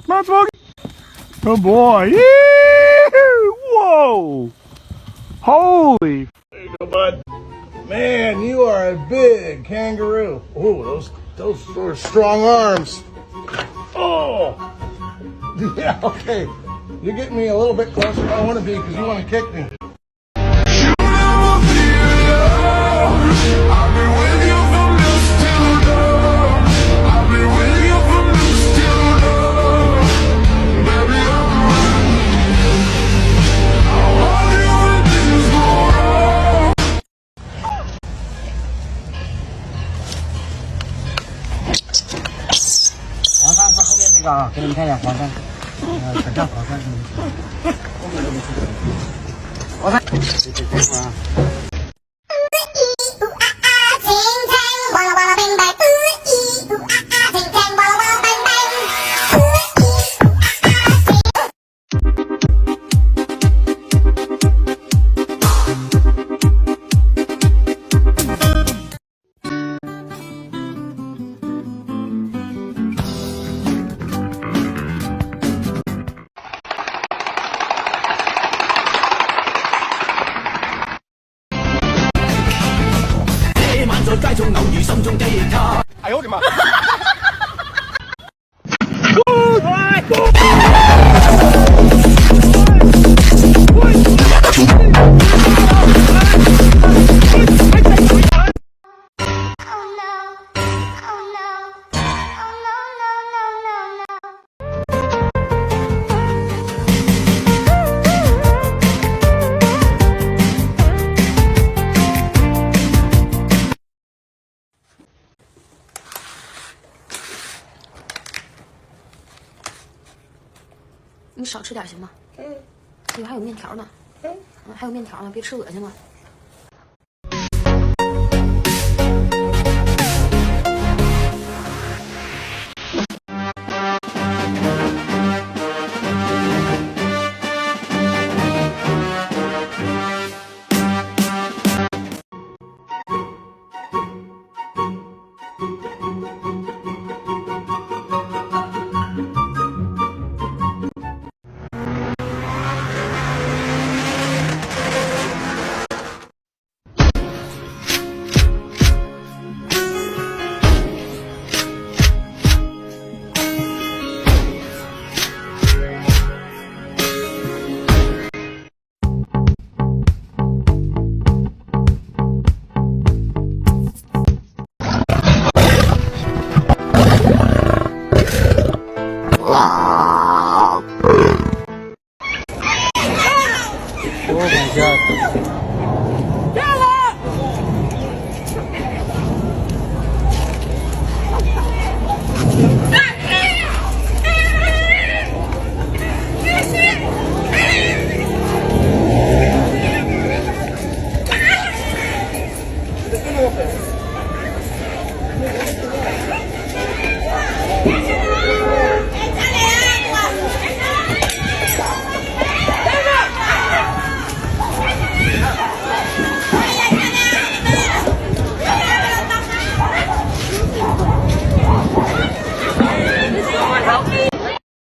Motherfucker. Good boy. Yee! Whoa. Holy. There you go, bud. Man, you are a big kangaroo. Oh, those are strong arms. Oh. Yeah, okay. You're getting me a little bit closer than I want to be because you want to kick me.哎呦我的妈！你少吃点行吗？里边还有面条呢。还有面条呢，别吃恶心了。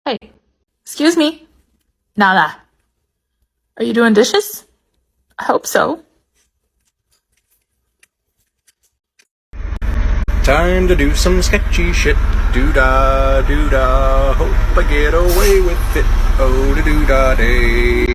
Hey, excuse me. Nala, are you doing dishes? I hope so. Time to do some sketchy shit. Doo-dah, doo-dah. Hope I get away with it. Oh, da doo-dah day.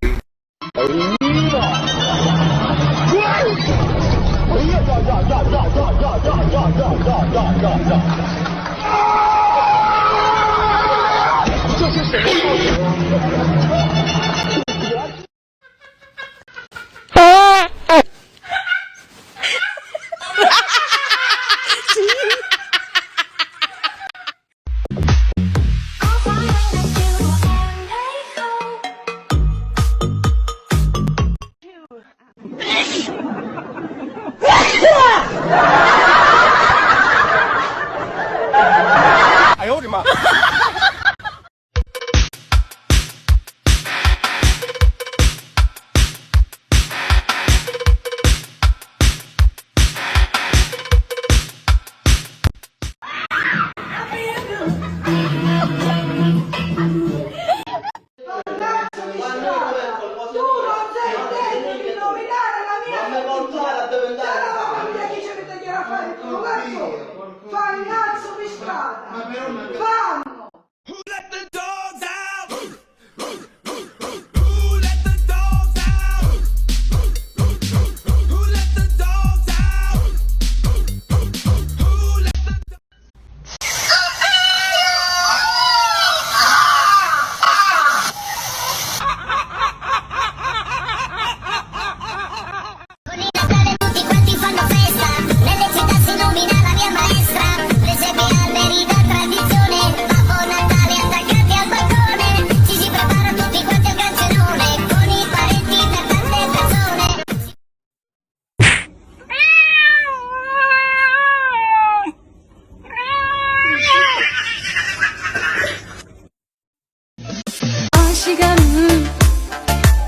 aşıkım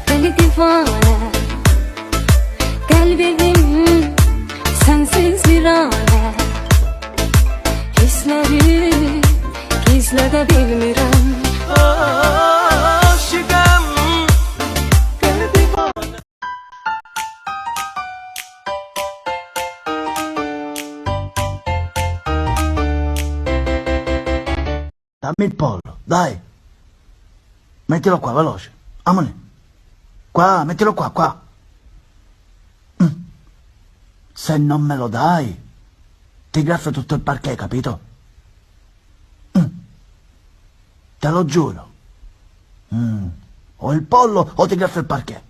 deli divane kalbim sensiz virane hisleri gizledebilmirəm Aşıkım deli divane. Dammi il pollo, dai. Mettilo qua, veloce. Amore. Qua, mettilo qua, qua. Se non me lo dai, ti graffio tutto il parquet, capito? Te lo giuro. O il pollo o ti graffio il parquet.